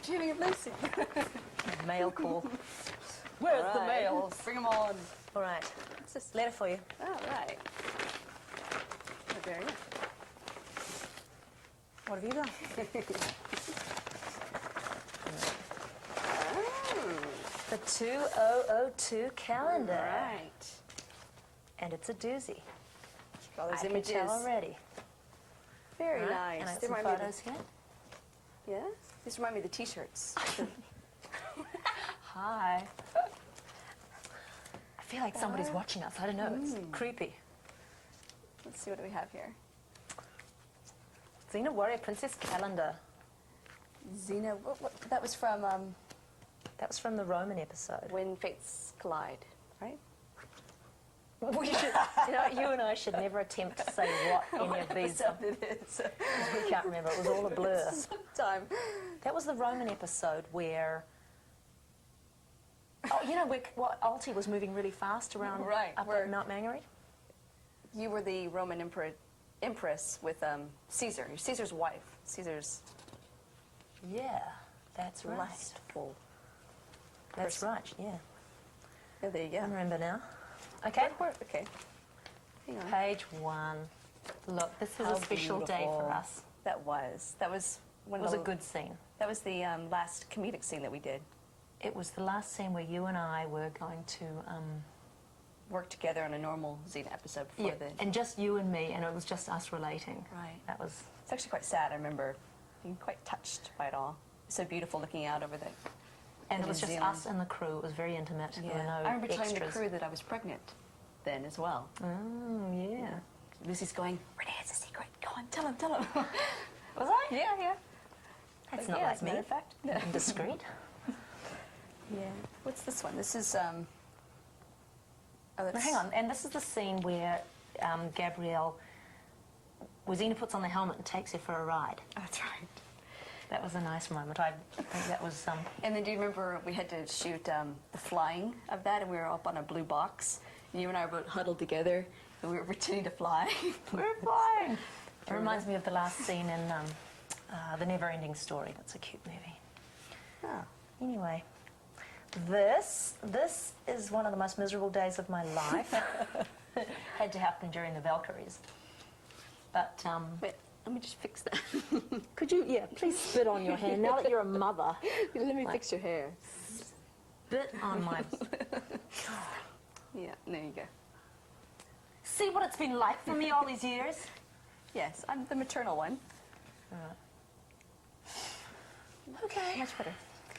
dreaming of Lucy. Mail call. Where's the mails? Bring them on. All right. What's this letter for you? All right. Oh, there you go. What have you got? The 2002 calendar. Right. And it's a doozy. All those I images. can tell already. Very Right. nice. And I got They some remind me photos here. Yeah? These remind me of the T-shirts. Hi. I feel like somebody's watching us. I don't know. It's creepy. Let's see what do we have here. Xena Warrior Princess calendar. Xena. That was from That was from the Roman episode. When Fates Collide, right? We should, you and I should never attempt to say what any of these are. It is. We can't remember. It was all a blur. Time. That was the Roman episode where, where Alti was moving really fast around up at Mount Mangere. You were the Roman empress with Caesar. You're Caesar's wife. Caesar's Yeah, that's right. lustful. That's right, yeah. Yeah, there you go. I remember now. Okay. Okay. Hang on. Page 1. Look, this is How a special day beautiful. for us. That was one It of was the, a good scene. That was the last comedic scene that we did. It was the last scene where you and I were going to... Work together on a normal Xena episode before and just you and me, and it was just us relating. Right. That was... It's actually quite sad. I remember being quite touched by it all. It's so beautiful looking out over the... And it was just us and the crew. It was very intimate. Yeah. There were no I remember telling the extras. crew that I was pregnant then as well. Oh, yeah. Lucy's going, Renee, it's a secret. Go on, tell him, tell him. Was I? Yeah. That's Like, not yeah, like as a me. matter of fact. Indiscreet. Yeah. What's this one? This is, oh, Now, that's... hang on. And this is the scene where Gabrielle, where Xena puts on the helmet and takes her for a ride. That's right. That was a nice moment. I think that was... And then do you remember we had to shoot the flying of that, and we were up on a blue box, and you and I were both huddled together, and we were pretending to fly. We were flying. It reminds me of the last scene in The Never-Ending Story. That's a cute movie. Oh. Anyway, this is one of the most miserable days of my life. Had to happen during the Valkyries. But, Wait, let me just fix that. could you, please spit on your hand, now that you're a mother. Let me fix your hair. Spit on my... Yeah, there you go. See what it's been like for me all these years? Yes, I'm the maternal one. Okay. Much better.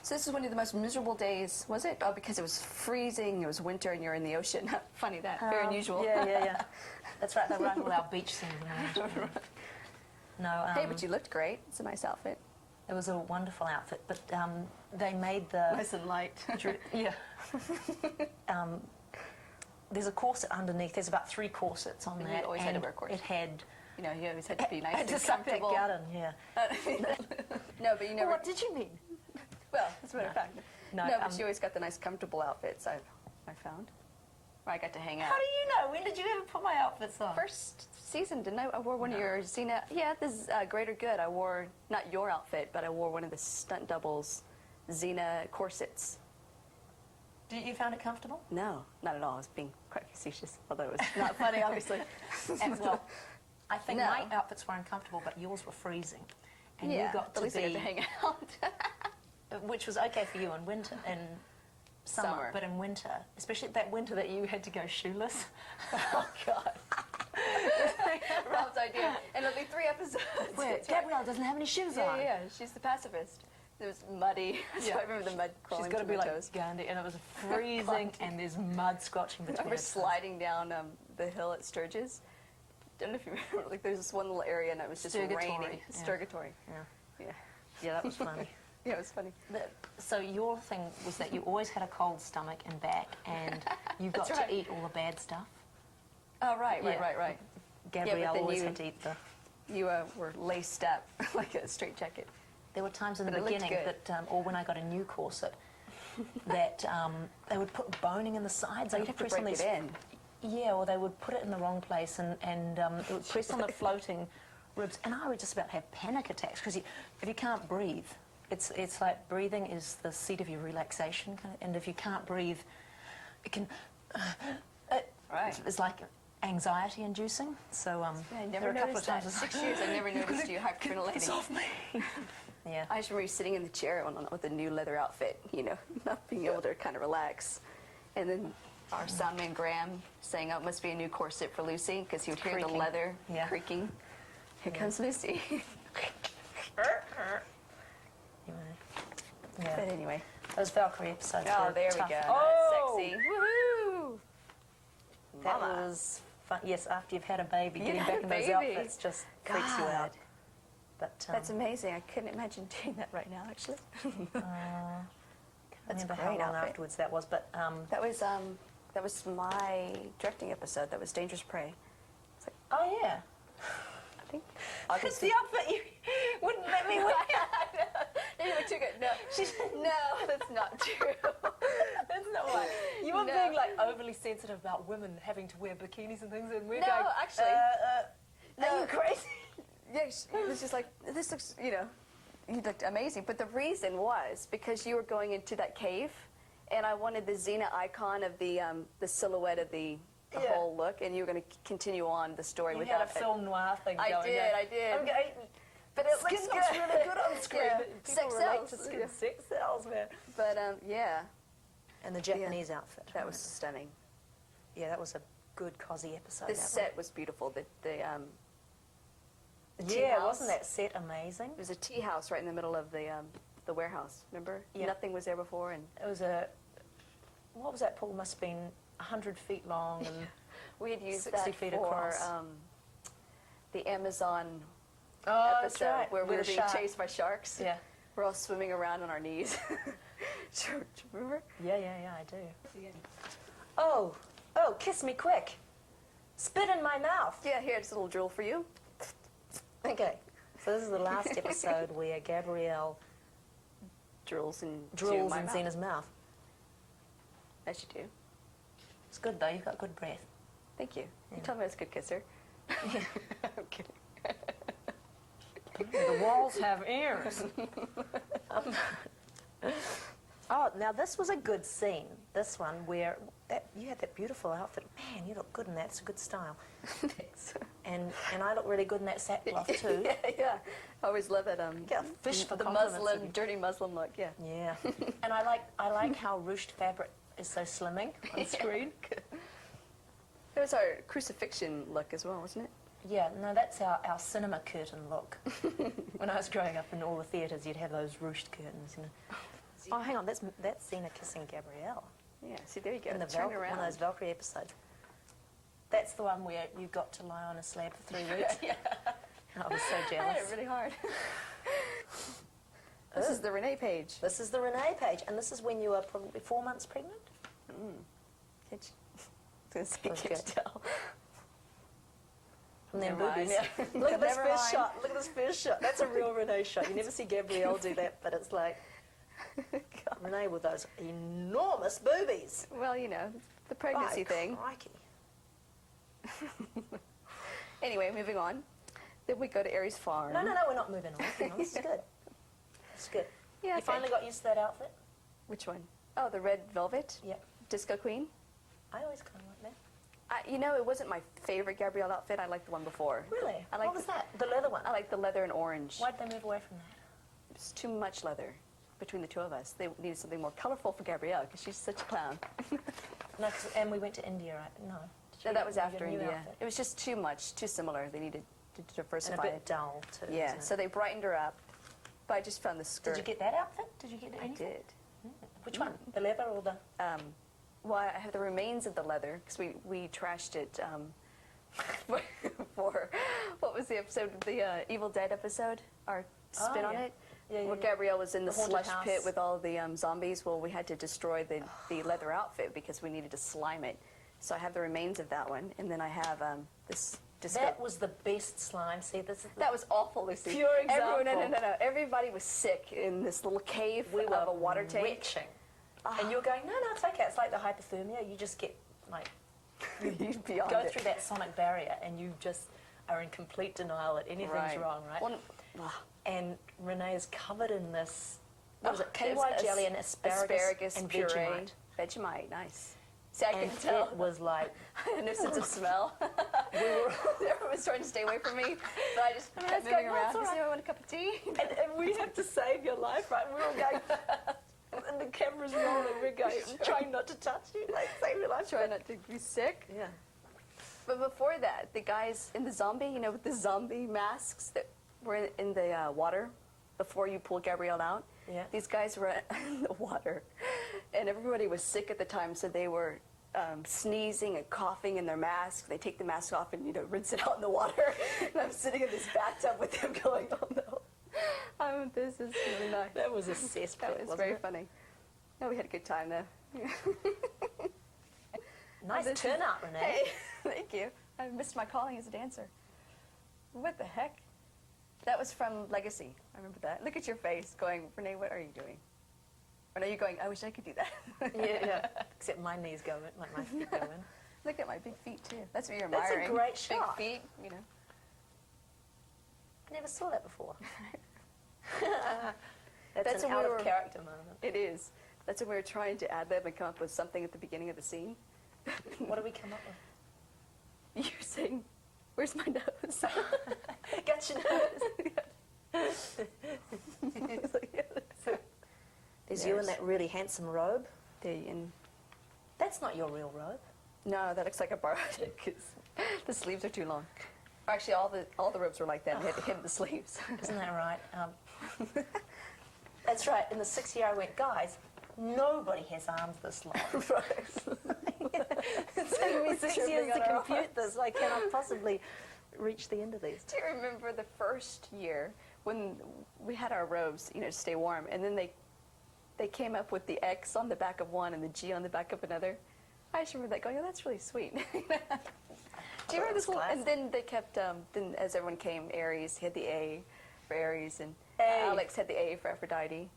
So this is one of the most miserable days, was it? Oh, because it was freezing, it was winter, and you're in the ocean. Funny that, very unusual. Yeah. That's right, they were all our beach scenes. No, Hey, but you looked great. It's a nice outfit. it was a wonderful outfit, but they made the... Nice and light. Yeah. There's a corset underneath. There's about 3 corsets on And that. you always had to wear corsets. It had... You know, you always had to be nice I had and to suck that comfortable. gut in, yeah. No, but you never... What did you mean? Well, as a matter of fact. No, No, but you always got the nice comfortable outfits, I found. Where I got to hang out. How do you know? When did you ever put my outfits on? First season, didn't I? I wore one of your Xena... Yeah, this is Greater Good. I wore, not your outfit, but I wore one of the stunt doubles Xena corsets. You found it comfortable? No, not at all. I was being quite facetious, although it was not funny, obviously. And, well, I think No. my outfits were uncomfortable, but yours were freezing. And Yeah, you got at to least I be... got to hang out. Which was okay for you in winter, in summer, but in winter, especially that winter that you had to go shoeless. Oh, God. Rob's idea. And it'll be 3 episodes. Where Gabrielle doesn't have any shoes on. Yeah, she's the pacifist. It was muddy, so I remember the mud crawling She's got to to be my like toes. Gandhi, and it was freezing, and there's mud squelching I between remember us. sliding down the hill at Sturgis. Don't know if you remember, like there's this one little area and it was just raining. Yeah. Sturgatory. Yeah, that was funny. Yeah, it was funny. So your thing was that you always had a cold stomach and back, and you got That's right. to eat all the bad stuff. Oh, right. Gabrielle then always you- had to eat the... You were laced up like a straitjacket. There were times in But the it looked beginning good. that, or when I got a new corset, that they would put boning in the sides. Oh, They you'd would have to press on break these... it in. Yeah, or they would put it in the wrong place, and it would press on the floating ribs, and I would just about have panic attacks, because if you can't breathe, It's like breathing is the seat of your relaxation, and if you can't breathe, it can. Right. It's like anxiety inducing. So Yeah, I there never are a couple noticed of times that. 6 years, I never noticed you hyperventilating. It's off me. Yeah. I just remember you sitting in the chair with a new leather outfit, you know, not being able to kind of relax. And then our soundman Graham saying, "Oh, it must be a new corset for Lucy," because he would hear the Creaking. leather Yeah. creaking. Here comes Lucy. Yeah. But anyway. Those Valkyrie episodes Oh, were there tough. we go. Oh, That's sexy. Woohoo! that Mama. was fun. Yes, after you've had a baby, You getting had back a in those baby. outfits just freaks you God. out. But That's amazing. I couldn't imagine doing that right now, actually. I That's a remember how great long outfit. afterwards that was, but That was my directing episode. That was Dangerous Prey. oh yeah, I think. because the outfit you wouldn't let me wear. You look too good. No, no, that's not true. That's not right. You were No. being like overly sensitive about women having to wear bikinis and things, and we're No, going. actually. Are No. you crazy? Yeah, it was just like, this looks, you know, you looked amazing. But the reason was because you were going into that cave, and I wanted the Xena icon of the silhouette of the Yeah. whole look, and you were going to continue on the story You without had a film noir thing I going. did, I did. Okay. But it Skin looks looks good. really good on screen. Yeah. People Sex relate sells. to skin. Yeah. Sex sells, man. But yeah, And the Japanese outfit. that was stunning. Yeah, that was a good cosy episode. The that set was beautiful. The tea Yeah, house. wasn't that set amazing? It was a tea house right in the middle of the warehouse. Remember? Yeah. Nothing was there before, and It was what was that pool? Must have been 100 feet long and we had used 60 that feet for across. the Amazon oh, that's episode right. where we With were a being shark. chased by sharks. Yeah. We're all swimming around on our knees. Remember? Yeah, I do. Oh, kiss me quick. Spit in my mouth. Yeah, here's a little drill for you. Okay, so this is the last episode where Gabrielle Drills in drills in Xena's mouth. As you do. It's good though, you've got good breath. Thank you. Yeah. You told me I was a good kisser. I'm kidding. The walls have ears. Oh, now this was a good scene. This one where you had that beautiful outfit. Man, you look good in that. It's a good style. Thanks. And I look really good in that sackcloth too. Yeah. I always love it. Get a fish for the compliments. Muslim, dirty Muslim look. Yeah. Yeah. And I like how ruched fabric is so slimming on screen. It was our crucifixion look as well, wasn't it? Yeah, no, that's our cinema curtain look. When I was growing up in all the theatres, you'd have those ruched curtains. You know. Oh, hang on, that's Xena kissing Gabrielle. Yeah. See, there you go. In the Turn one around. of those Valkyrie episodes. That's the one where you got to lie on a slab for 3 weeks. Yeah. I was so I had jealous. it really hard. This is the Renee page. This is the Renee page, and this is when you were probably 4 months pregnant? Can't you, I was That's gonna say, can't you good. tell? And then Never mind. boobies. Look at this Never first mind. shot. Look at this first shot. That's a real Renee shot. You never see Gabrielle do that, but it's like Renee with those enormous boobies. Well, you know, the pregnancy By thing. crikey. Anyway, moving on. Then we go to Aries Farm. No, we're not moving on. Hang on, this is good. This is good. Yeah, You okay. finally got used to that outfit? Which one? Oh, the red velvet? Yep. Disco Queen? I always kind of like that. You know, it wasn't my favorite Gabrielle outfit. I liked the one before. Really? I like What was that? The leather one? I like the leather and orange. Why'd they move away from that? It was too much leather between the two of us. They needed something more colorful for Gabrielle because she's such a clown. No, and we went to India, right? No. Did No, you that was get a after new India. outfit? It was just too much, too similar. They needed to And a diversify bit it. dull, too. Yeah, wasn't so it? they brightened her up. But I just found the skirt. Did you get that outfit? Did you get I anything? did. Which one? The leather or the... Well, I have the remains of the leather because we trashed it for what was the episode? The Evil Dead episode. Our spin on yeah. it. Yeah, Where yeah. Gabrielle was in the haunted slush house. pit with all the zombies. Well, we had to destroy the leather outfit because we needed to slime it. So I have the remains of that one, and then I have this. Disco. That was the best slime. See, this is the That was awful, Lucy. Pure Everyone, example. No. Everybody was sick in this little cave of a water tank. retching. And you were going, no, it's okay. It's like the hypothermia. You just get, like, You'd be on go it. through that sonic barrier and you just are in complete denial that anything's Right. wrong, right? Well, And Renee is covered in this, what was it, It KY was jelly and asparagus and puree. Vegemite. Vegemite, nice. See, I And couldn't tell. it was like, I had no sense of smell. Everyone was trying to stay away from me, but I just kept moving around. Does anyone want a cup of tea? and we have to save your life, right? We're all going, and the camera's rolling, we're going, trying not to touch you, like, save your life. Try not to be sick. Yeah. But before that, the guys in the zombie, you know, with the zombie masks that were in the water before you pulled Gabrielle out, Yeah. these guys were in the water. And everybody was sick at the time, so they were sneezing and coughing in their mask. They take the mask off and, you know, rinse it out in the water. And I'm sitting in this bathtub with them going, oh no, this is really nice. That was a cesspit, That was wasn't very it? funny. No, we had a good time though. Nice This is- turnout, Renee. Hey, thank you. I missed my calling as a dancer. What the heck? That was from Legacy. I remember that. Look at your face going, Renee, what are you doing? Or no, you're going, I wish I could do that. Yeah. Except my knees go in, like my feet go in. Look at my big feet, too. That's what you're That's a admiring. great shot. Big feet, you know. I never saw that before. That's That's an when we were- out-of-character moment. It is. That's when we were trying to ad-lib and come up with something at the beginning of the scene. What do we come up with? You're saying, where's my nose? Got your nose. It's like, yeah, that's- There's you in that really handsome robe. and That's not your real robe. no, that looks like I borrowed it because the sleeves are too long. Actually, all the robes were like that. They had to hem the sleeves. Isn't that right? That's right. In the 6th year I went, guys, nobody has arms this long. It's taken me 6 tripping years to on our compute this. I cannot possibly reach the end of these. Do you remember the first year when we had our robes, you know, to stay warm, and then they came up with the X on the back of one and the G on the back of another? I just remember that going, oh, that's really sweet. Do you remember this little, and then they kept, then as everyone came, Aries had the A for Aries, and A. Alex had the A for Aphrodite.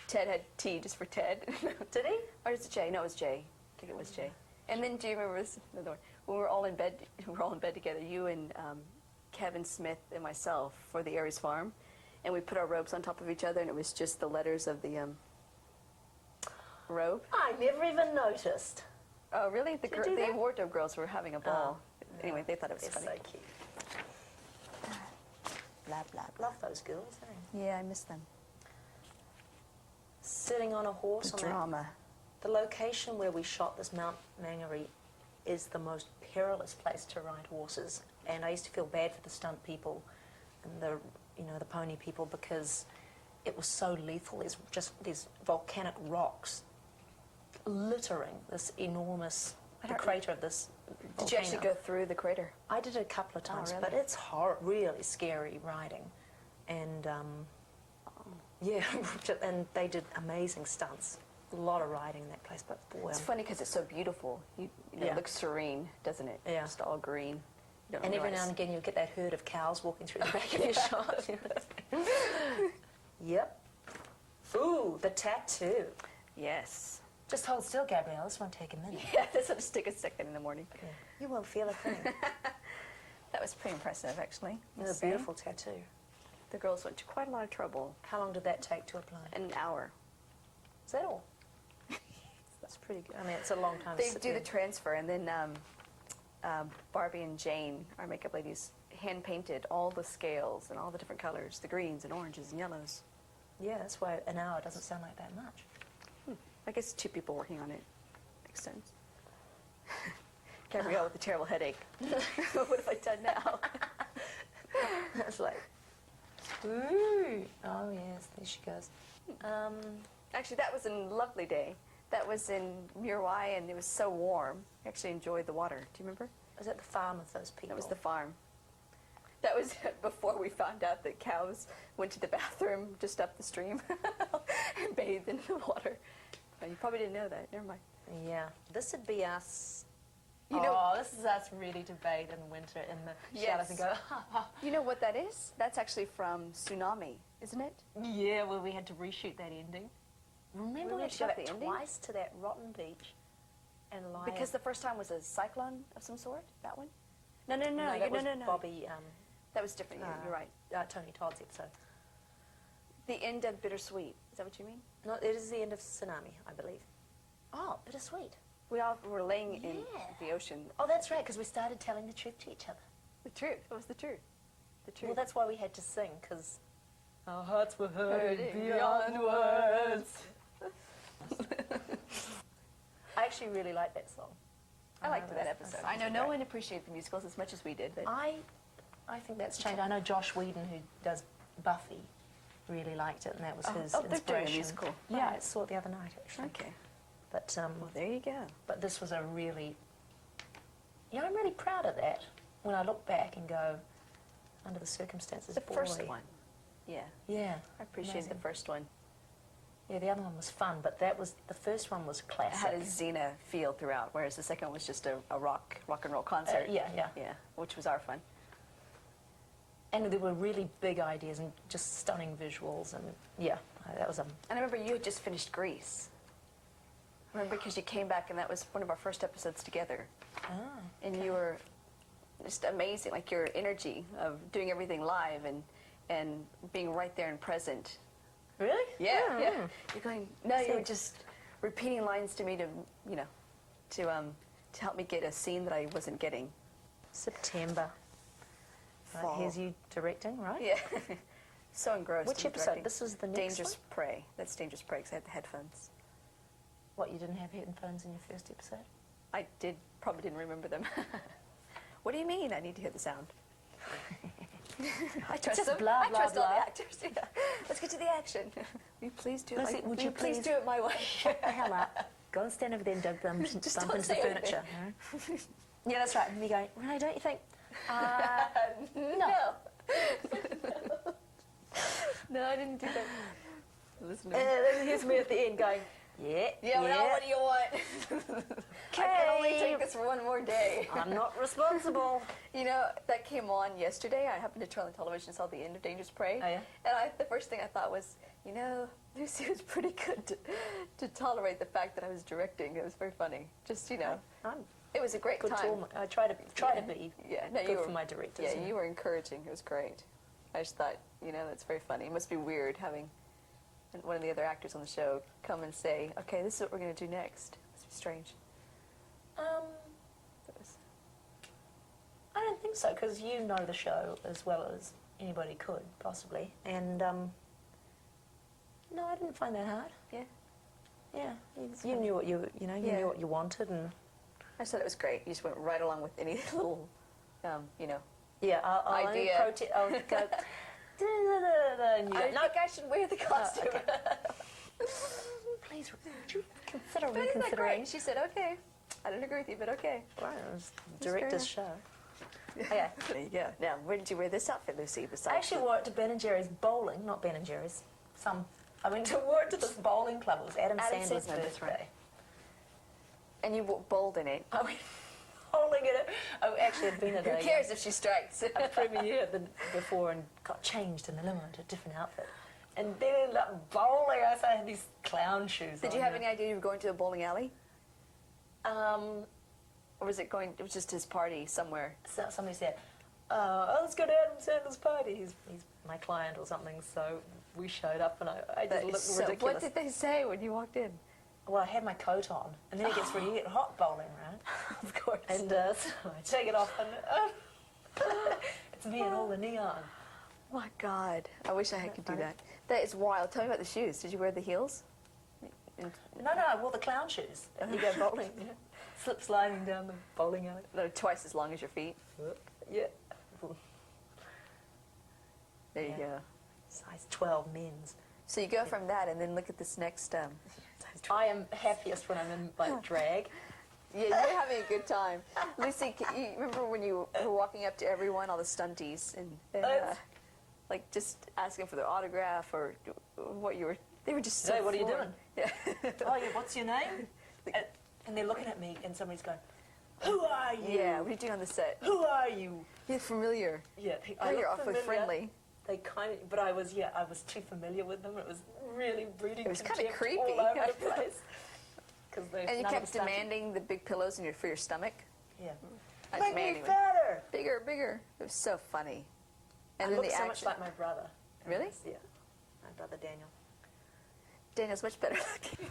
Ted had T just for Ted. Did he? Or is it J? No, it was J. I think it was J. And then do you remember this, another one, when we were all in bed, together, you and Kevin Smith and myself for the Aries farm, and we put our robes on top of each other, and it was just the letters of the robe. I never even noticed. Oh, really? The Did you do that? wardrobe girls were having a ball. Anyway, they thought it was They're funny. so cute. Blah, blah, blah. Love those girls, eh? Yeah, I miss them. Sitting on a horse The on that. drama. The location where we shot this Mount Mangere is the most perilous place to ride horses, and I used to feel bad for the stunt people and the pony people because it was so lethal. There's just these volcanic rocks littering this enormous the crater of this volcano. Did you actually go through the crater? I did it a couple of times, really? but it's really scary riding, and yeah, and they did amazing stunts. A lot of riding in that place, but boy, It's funny because it's so beautiful. You know, Yeah. it looks serene, doesn't it? Yeah. Just all green. You don't and every now realize. and again you'll get that herd of cows walking through the back of your shot. Yep. Ooh, the tattoo. Yes. Just hold still, Gabrielle. This won't take a minute. Yeah, this will just take a second in the morning. Yeah. You won't feel a thing. That was pretty impressive, actually. It's a See? beautiful tattoo. The girls went to quite a lot of trouble. How long did that take to apply? An hour. Is that all? That's pretty good. I mean, it's a long time. They to sit do the there. transfer, and then Barbie and Jane, our makeup ladies, hand painted all the scales and all the different colors, the greens and oranges and yellows. Yeah, that's why an hour doesn't sound like that much. I guess 2 people working on it. Makes sense. Gabrielle with a terrible headache. What have I done now? It's like, ooh. Oh yes, there she goes. Actually, that was a lovely day. That was in Murwai, and it was so warm. I actually enjoyed the water. Do you remember? Was at the farm with those people. That was the farm. That was before we found out that cows went to the bathroom just up the stream and bathed in the water. You probably didn't know that. Never mind. Yeah, this would be us. You know- this is us ready to bathe in winter in the shadows and go, ha, ha. You know what that is? That's actually from Tsunami, isn't it? Yeah, well, we had to reshoot that ending. Remember We we had to go reshot back the ending? twice to that rotten beach and lie. Because the first time was a cyclone of some sort. That one? No, that was no. Bobby, That was different. You're right. Tony Todd's episode. The end of Bittersweet. Is that what you mean? No, it is the end of Tsunami, I believe. Oh, bittersweet. We all were laying in Yeah. the ocean. Oh, that's right, because we started telling the truth to each other. The truth. What was the truth? The truth. Well, that's why we had to sing, because our hearts were hurting Hurting beyond beyond words. I actually really like that song. I liked that that's- episode. that I know song's no great. one appreciated the musicals as much as we did, but I think that's changed. I know Josh Whedon, who does Buffy, really liked it, and that was his they're doing a inspiration. musical. Yeah, I saw it the other night, actually. okay. But Well, there you go. but this was a really, I'm really proud of that. When I look back and go, under the circumstances, The boy. first one. Yeah. Yeah, I appreciated the amazing. first one. Yeah, the other one was fun, but the first one was It classic. had a Xena feel throughout, whereas the second one was just a rock and roll concert. Yeah. Yeah, which was our fun. And there were really big ideas and just stunning visuals, and yeah, that was And I remember you had just finished Grease. I remember because you came back and that was one of our first episodes together. And you were just amazing, like your energy of doing everything live and being right there and present. Really? Yeah. Mm. You're going, no, you were Thanks. just repeating lines to me to help me get a scene that I wasn't getting. September. Right, Fall. here's you directing, right? Yeah. So engrossed. Which in episode? directing. This is the next Dangerous one? Prey. That's Dangerous Prey because I had the headphones. What, you didn't have headphones in your first episode? I probably didn't remember them. What do you mean I need to hear the sound? I trust Just them. blah, I blah, trust all blah. the actors. Yeah. Let's get to the action. Will you please do it? Lucy, would you please please- do it my way? Shut the hell up. Go and stand over there and don't bump Just into don't the say furniture. huh? Yeah, that's right. And me going, Renee, don't you think? No. No, I didn't do that. Listen to And me. then here's me at the end going, Yeah, well, now what do you want? I can only take this for one more day. I'm not responsible. You know, that came on yesterday. I happened to turn on the television and saw the end of Dangerous Prey. Oh, yeah? And the first thing I thought was, you know, Lucy was pretty good to tolerate the fact that I was directing. It was very funny. Just, you know, I'm it was a great good to time. all I try to be Yeah, no, good you were, for my directors. Yeah, you were encouraging. It was great. I just thought, you know, that's very funny. It must be weird having one of the other actors on the show come and say, okay, this is what we're going to do next. It must be strange. It was, I don't think so, because you know the show as well as anybody could, possibly. And, no, I didn't find that hard. yeah. Yeah, you knew what you Yeah. knew what you wanted, and I just thought it was great. You just went right along with any little, you know. yeah, I'll only Idea. I'll go, and you I go, think no, I should wear the costume. okay. please, would you consider But isn't that reconsidering? great? She said, okay. I don't agree with you, but okay. Well, it was That's fair director's show. Yeah. There you go. Now, where did you wear this outfit, Lucy? Besides I actually wore it to Ben & Jerry's bowling, not Ben & Jerry's. I went to work to this bowling club. It was Adam Sandler's Sandler, that's birthday. right. And you bowled in it. I went bowling in it. I actually had been at Who a cares if she strikes? premiere before and got changed in the limo to a different outfit. And then ended up bowling. I had these clown shoes Did on. you have any idea you were going to a bowling alley? Or was it just his party somewhere? So somebody said, let's go to Adam Sandler's party. He's my client or something. So we showed up, and I just looked ridiculous. What did they say when you walked in? Well, I had my coat on, and then it gets really hot bowling, right? Of course. And so I take it off, and it's me and all the neon. Oh my God. I wish I could do funny? that. That is wild. Tell me about the shoes. Did you wear the heels? No, I wore the clown shoes. And you go bowling, slip sliding down the bowling alley. They're twice as long as your feet. Yeah. There you Yeah. go. Size 12 men's. So you go from that and then look at this next. Size 12. I am happiest when I'm in like drag. Yeah, you're having a good time. Lucy, you remember when you were walking up to everyone, all the stunties, and like just asking for their autograph or what you were? They were just so. Hey, what are you floored. doing? Yeah. Oh, yeah, what's your name? And they're looking at me, and somebody's going, "Who are you? Yeah. What are you doing on the set? Who are you?" You're familiar. Yeah, Oh, you're look awfully familiar. friendly. They kind of, but I was too familiar with them. It was really breeding It was kinda contempt creepy. all over the place. Because they And you none of kept the stuff- demanding the big pillows for your stomach. Yeah. I Make me demanded one. fatter. Bigger, bigger. It was so funny. And I then look the so action. much like my brother. Really? Yeah. My brother Daniel's much better looking.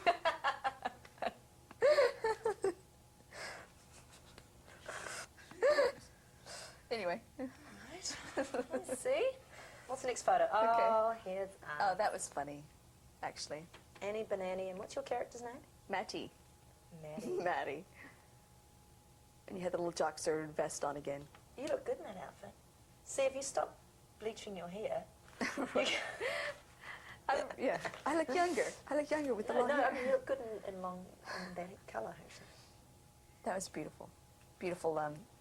Anyway. Right. Let's see. What's the next photo? Oh, here's Oh, that was funny, actually. Annie Banani. And what's your character's name? Matty. Maddie. Maddie. And you had the little jockster vest on again. You look good in that outfit. See, if you stop bleaching your hair... Yeah, I look younger. I look younger with the long no, hair. I mean, you look good in that colour, actually. That was beautiful. Beautiful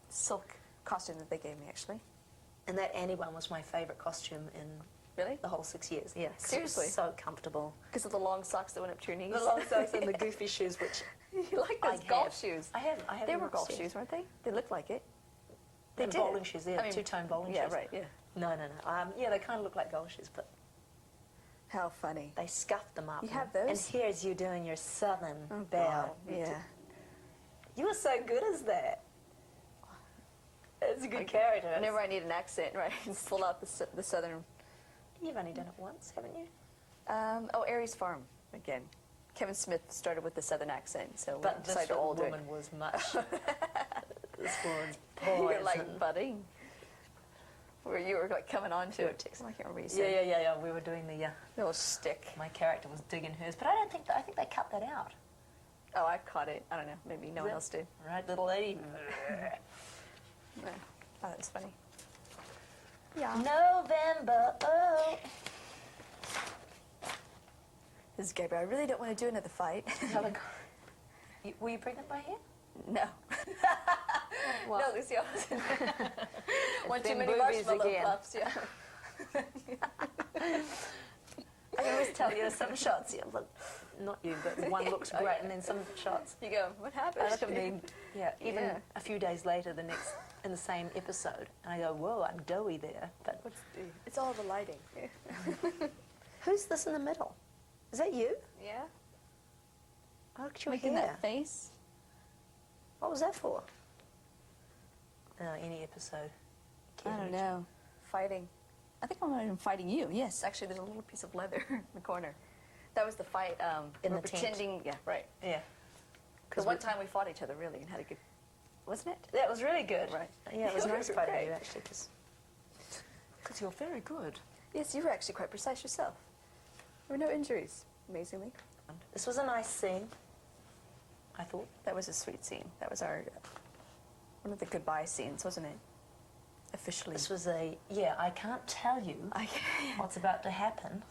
silk costume that they gave me, actually. And that Annie one was my favourite costume in Really? the whole 6 years. Yeah, 'cause Seriously? it was so comfortable. Because of the long socks that went up to your knees? The long socks and the goofy shoes, which You like those I golf have. shoes. I have They them were golf upstairs. shoes, weren't they? They looked like it. They And did. bowling shoes, yeah, I mean, two-tone bowling yeah, shoes. right, yeah. No. Yeah, they kind of look like golf shoes, but How funny. they scuffed them up. You have those? And here's you doing your southern Oh, bow. God, yeah. You were so good as that. It's a good character. Whenever I need an accent, right, just pull out the southern. You've only done it once, haven't you? Oh, Aries Farm, again. Kevin Smith started with the southern accent, so we But this decided to all do it. woman was much. This woman's You're poison. like budding. Where you were like coming on to it. I can't remember what you said. Yeah. We were doing the. Little stick. My character was digging hers, but I don't think. I think they cut that out. Oh, I caught it. I don't know. Maybe no one else did. Right, little lady. Yeah. Oh, that was funny. Yeah. November. Oh. This is Gabriel. I really don't want to do another fight. Were you pregnant by here? No. Well, no, Lucy, I wasn't. One too them many boobies marshmallow again. puffs, yeah. I always tell you some shots. Yeah, look, not you, but one looks Oh, great, yeah. and then some shots. You go, what happened? I look at me, even Yeah. a few days later, in the same episode, and I go, whoa, I'm doughy there. But It's all the lighting. who's this in the middle? Is that you? Yeah? Oh, look at your Making hair. that face? What was that for? Any episode. I don't know. Fighting. I think I'm not even fighting you. Yes, actually, there's a little piece of leather in the corner. That was the fight. In we're the tent. pretending. Yeah, right. Yeah. The one time we fought each other, really, and had a good. Wasn't it? That was really good. Right. Yeah, it was nice Great. fighting you, actually, because you're very good. Yes, you were actually quite precise yourself. There were no injuries, amazingly. This was a nice scene, I thought. That was a sweet scene. That was our one of the goodbye scenes, wasn't it? Officially. This was I can't tell you I, what's about to happen,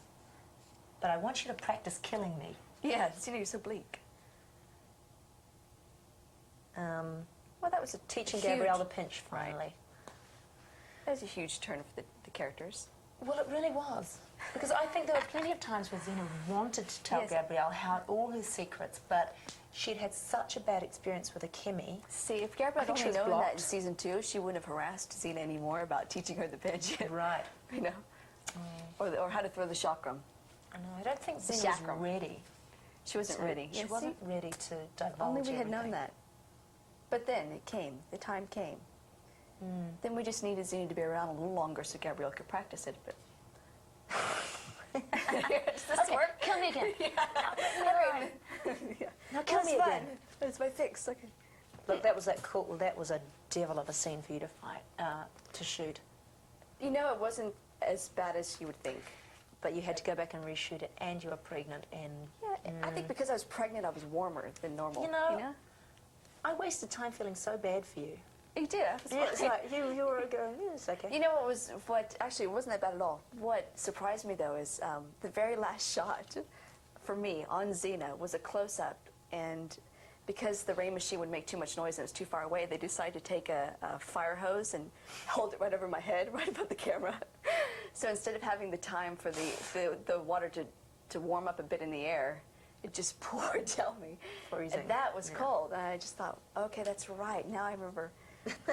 but I want you to practice killing me. yeah, you're so bleak. Well, that was a Teaching huge, Gabrielle the pinch, finally. That was a huge turn for the characters. Well, it really was. Because I think there were plenty of times where Xena wanted to tell Yes. Gabrielle all her secrets, but she'd had such a bad experience with Akemi. See, if Gabrielle I had think she only was known that in blocked. season 2, she wouldn't have harassed Xena anymore about teaching her the pinch. Right. You know? Or how to throw the chakram. I know. I don't think Xena was Chakram. ready. She wasn't ready. She Yeah, wasn't see? ready to divulge Only we had known everything. that. But then it came. The time came. Then we just needed Xena to be around a little longer so Gabrielle could practice it. But Does this Okay, work? kill me again. Yeah. Now kill That's me fun. again. That's my fix. Okay. Look, that was cool. That was a devil of a scene for you to fight, to shoot. You know, it wasn't as bad as you would think. But you had to go back and reshoot it, and you were pregnant, and Yeah, I think because I was pregnant, I was warmer than normal. You know, I wasted time feeling so bad for you. You did. I was Yeah, it's fine. like you were going, yeah, it's okay. You know what actually, it wasn't that bad at all. What surprised me, though, is the very last shot, for me, on Xena, was a close-up, and because the rain machine would make too much noise and it was too far away, they decided to take a fire hose and hold it right over my head, right above the camera. So instead of having the time for the water to warm up a bit in the air, it just poured down me. Freezing. And that was Yeah. cold, and I just thought, okay, that's right, now I remember.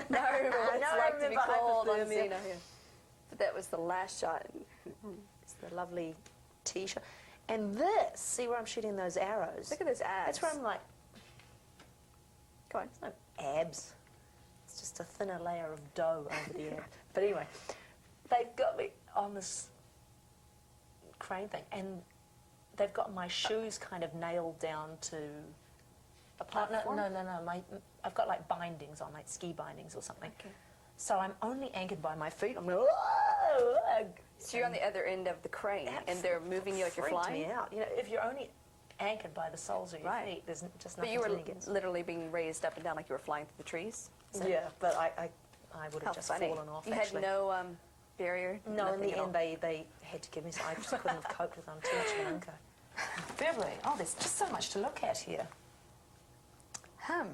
Now I remember what it's Now I like to be remember cold on hypothermia. Xena. Yeah. But that was the last shot. It's the lovely T-shirt. And this, see where I'm shooting those arrows? Look at those abs. That's where I'm like, Go on. it's no abs. It's just a thinner layer of dough over the abs. But anyway, they've got me on this crane thing. And they've got my shoes kind of nailed down to A platform? No. I've got like bindings on, like ski bindings or something. Okay. So I'm only anchored by my feet. I'm like, So you're on the other end of the crane, and they're moving you like you're freaked flying? me out. You know, if you're only anchored by the soles of your Right. feet, there's just But nothing you were to lean against. literally being raised up and down like you were flying through the trees? Yeah, but I would How have just funny. fallen off. You actually. had no barrier? No, in nothing the at all? end they had to give me some. I just couldn't have coped with them. Too much of an anchor. Beverly, oh, there's just so much to look at here. What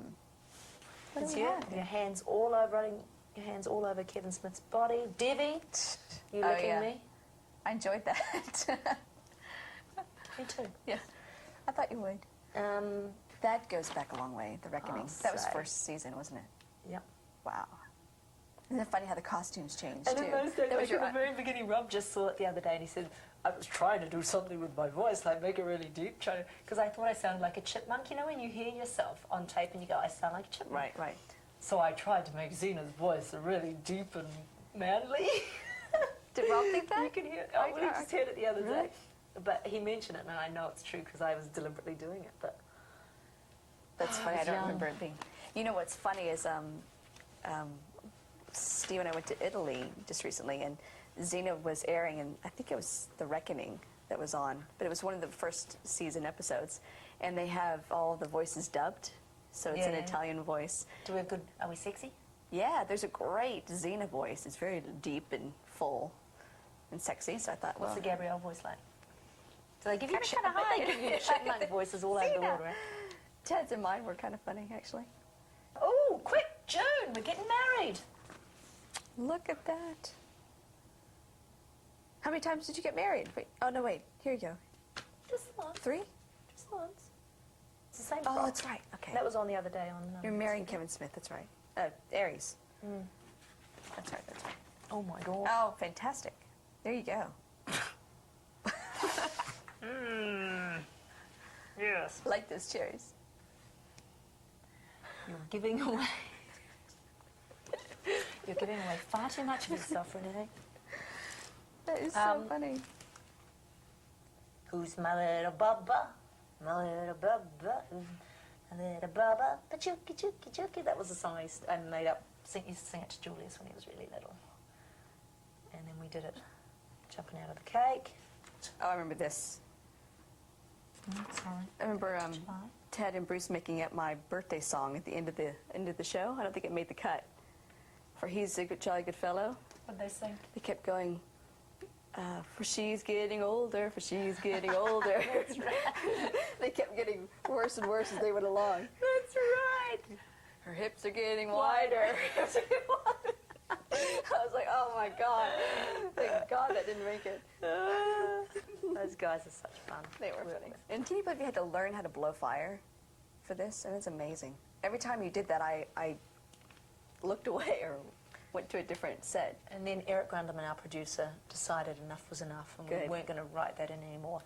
do It's we you, have? your hands all over Kevin Smith's body. Debbie, you Oh, licking yeah. me? I enjoyed that. Me too. Yeah. I thought you would. That goes back a long way, The Reckoning. I'll That was say. first season, wasn't it? Yep. Wow. Isn't it funny how the costumes changed, And too? in those days, That was like your at the very beginning, Rob just saw it the other day and he said, I was trying to do something with my voice, like make it really deep, because I thought I sounded like a chipmunk. You know when you hear yourself on tape and you go, I sound like a chipmunk? Right. So I tried to make Xena's voice really deep and manly. Did Rob think that? You can hear it. Oh, we just heard it the other day. But he mentioned it, and I know it's true because I was deliberately doing it. But That's funny. I was don't young. remember it being. You know what's funny is Steve and I went to Italy just recently, and Xena was airing, and I think it was The Reckoning that was on, but it was one of the first season episodes, and they have all the voices dubbed, so it's an Yeah. Italian voice. do we have good? Are we sexy? Yeah, there's a great Xena voice. It's very deep and full and sexy. So I thought, What's well, the Gabrielle voice like? Do they give you Kinda high. They give you chipmunk voices all over the world, right? Ted's and mine were kind of funny, actually. Oh, quick, June, we're getting married. Look at that. How many times did you get married? Wait. Oh no, wait. Here you go. Just once. 3? Just once. It's the same. Oh, frock. that's right. Okay. That was on the other day on. You're marrying Kevin Smith. That's right. Aries. That's right. That's right. Oh my God. Oh, fantastic. There you go. Yes. Like those cherries. You're giving away. You're giving away far too much of yourself, Renee. That is so funny. Who's my little bubba? My little bubba. My little bubba. The chooky, chooky, chooky. That was a song I made up. Used to sing it to Julius when he was really little. And then we did it jumping out of the cake. Oh, I remember this. Sorry. I remember Ted and Bruce making up my birthday song at the end of the show. I don't think it made the cut. For He's a Good Jolly Good Fellow. What'd they sing? They kept going, for she's getting older, for she's getting older. That's right. They kept getting worse and worse as they went along. That's right. Her hips are getting wider. I was like, oh my God. Thank God that didn't make it. Those guys are such fun. They were funny. And can you believe you had to learn how to blow fire for this? And it's amazing. Every time you did that, I looked away or went to a different set. And then Eric Grundleman, our producer, decided enough was enough and Good. we weren't going to write that in anymore.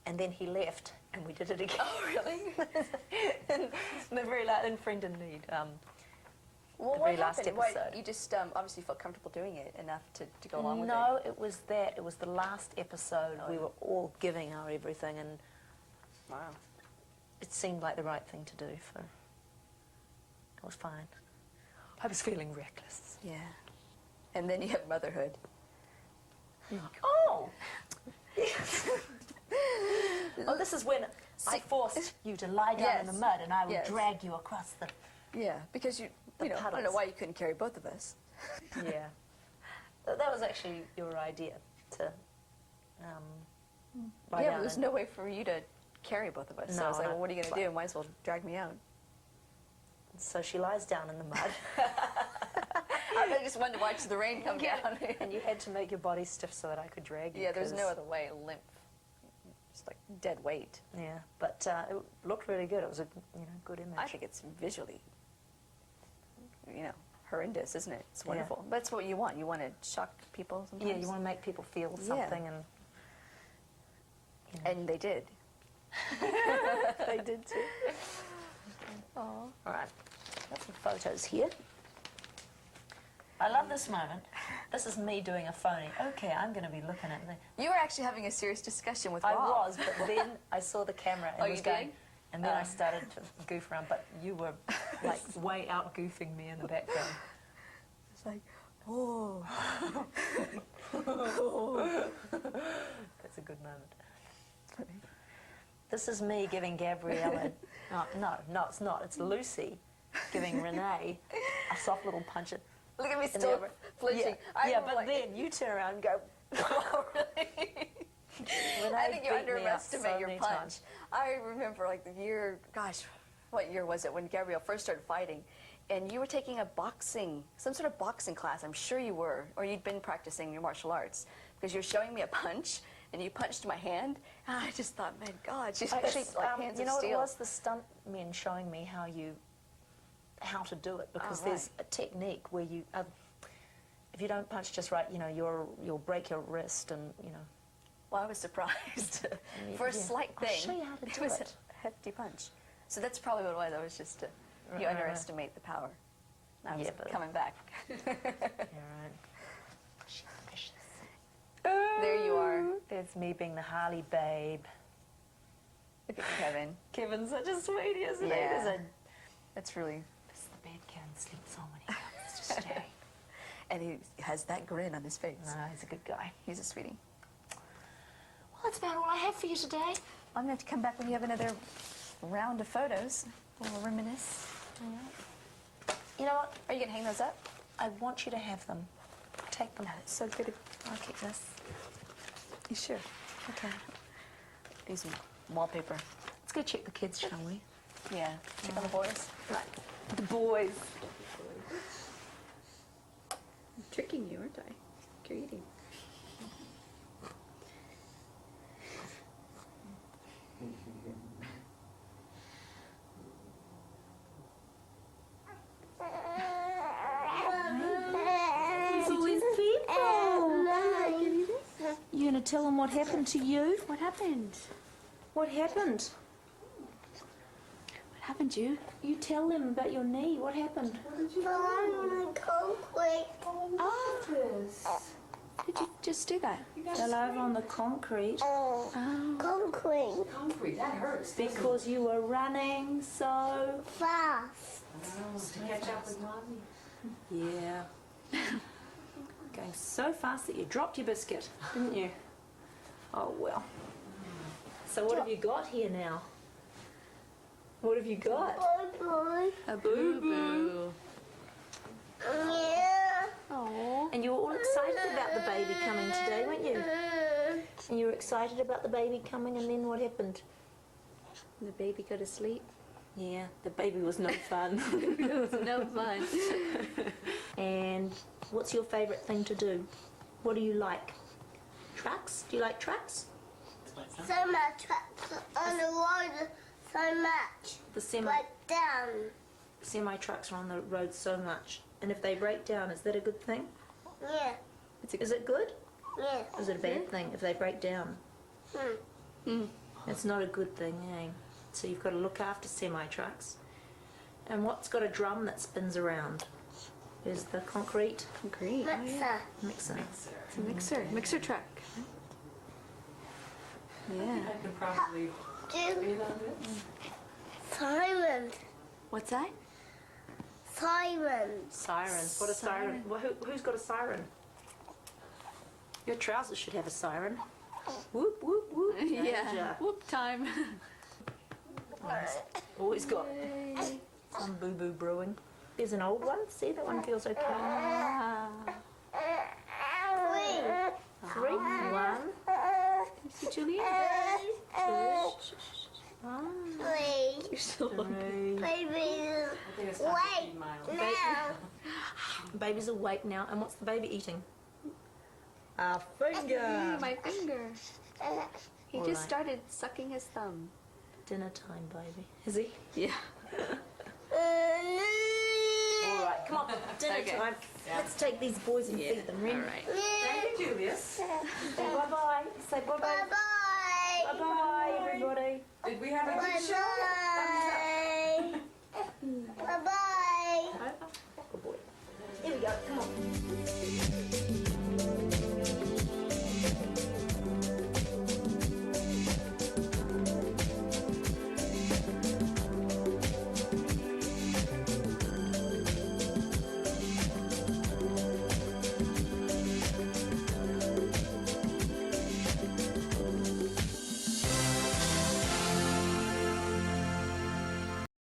And then he left and we did it again. Oh, really? and the very last, in Friend in Need. Well, The what very last happened? Why, episode. you just obviously felt comfortable doing it enough to go along with it? No, it was that. It was the last episode. Oh, We yeah. were all giving our everything and Wow. it seemed like the right thing to do. For it was fine. I was feeling reckless. Yeah. And then you have motherhood. Oh! Oh, this is when I forced you to lie down in the Yes. mud and I would Yes. drag you across the... Yeah, because you know, I don't know puddles. why you couldn't carry both of us. Yeah. That was actually your idea to lie Yeah, down but there's and- no way for you to carry both of us. So I No, was like, no. well, what are you going to do? Might as well drag me out. So she lies down in the mud. I just wanted to watch the rain come down. And you had to make your body stiff so that I could drag you. Yeah, there's no 'cause- other way. Limp. Just like dead weight. Yeah, but it looked really good. It was a good image. I think it's visually, horrendous, isn't it? It's wonderful. That's what you want. You want to shock people sometimes. Yeah, you want to make people feel Yeah. something, and And they did. they did too. Aw. All right, got some photos here. I love this moment. This is me doing a phony. Okay, I'm going to be looking at the... You were actually having a serious discussion with I Rob. was, but then I saw the camera and Oh, was you going... did? And then I started to goof around, but you were like way out goofing me in the background. It's like, oh. That's a good moment. This is me giving Gabriella... No, it's not. It's Lucy giving Renee a soft little punch. Look at me in the still over- flinching. Yeah, but then you turn around and go... Oh, really? Renee I think you beat me up underestimate so your many punch. times. I remember like the year, gosh, what year was it when Gabrielle first started fighting? And you were taking a boxing, some sort of boxing class, I'm sure you were, or you'd been practicing your martial arts, because you were showing me a punch, and you punched my hand, and I just thought, my God, she's Actually, like hands you of know, steel. it was the stunt men showing me how to do it, because Oh, there's a technique where you, if you don't punch just right, you know, you'll break your wrist, and you know. Well, I was surprised. For a Yeah. slight I'll thing, show you how to do was it. a hefty punch. So that's probably what it was. I was just, you Right. underestimate the power. I was Yeah, but- coming back. Yeah, right. She's vicious. There you are. There's me being the Harley babe. Look at Kevin. Kevin's such a sweetie, isn't he? Yeah. There's a... That's really... This is the bed Kevin sleeps on when he comes to stay. And he has that grin on his face. No, he's a good guy. He's a sweetie. Well, that's about all I have for you today. I'm going to have to come back when you have another round of photos. We'll reminisce. You know what? Are you going to hang those up? I want you to have them. Take them. It's so good. I'll keep this. You sure? Okay. Use some wallpaper. Let's go check the kids, shall we? Yeah. Check on the boys. Right. The boys. I'm tricking you, aren't I? You're eating. You gonna tell them what happened to you? What happened? What happened? What happened, you? You tell them about your knee. What happened? Oh. Did you just do that? Fell over on the concrete Concrete, that hurts. because you were running so... Fast. To catch up with Mommy. Yeah. Going so fast that you dropped your biscuit, didn't you? Oh, well. So what have you got here now? What have you got? Bye A boo-boo. Yeah. Oh. And you were all excited about the baby coming today, weren't you? And you were excited about the baby coming, and then what happened? The baby go to sleep. Yeah, the baby was no fun. It was no fun. And what's your favourite thing to do? What do you like? Trucks? Do you like trucks? So much on the road, so much. The But down. semi-trucks are on the road so much. And if they break down, is that a good thing? Yeah. Is it good? Yeah. Or is it a bad thing if they break down? It's not a good thing, eh? So you've got to look after semi-trucks. And what's got a drum that spins around? Is the concrete Concrete. Mixer. mixer. It's a mixer. Mixer truck. Yeah. I could probably Do breathe on it. Simon. What's that? Simon. Sirens. What a siren. Well, who's got a siren? Your trousers should have a siren. Whoop, whoop, whoop. Yeah. Danger. Whoop time. Always got some boo-boo brewing. There's an old one. See, that one feels okay. Three. One. See, Julian? Three. You're so Three. Baby. I think it's not Wait. 15 miles. Now. Baby's awake now. And what's the baby eating? A finger. My finger. He All just right. started sucking his thumb. Dinner time, baby. Is he? Yeah. All right, come on. Dinner Okay. time. Let's take these boys and feed them. Ren. All right. Thank you, Julius. Say bye-bye. Say bye-bye. Bye-bye. Bye-bye, everybody. Did we have a good show? Bye-bye. Bye-bye. Good boy. Here we go. Come on.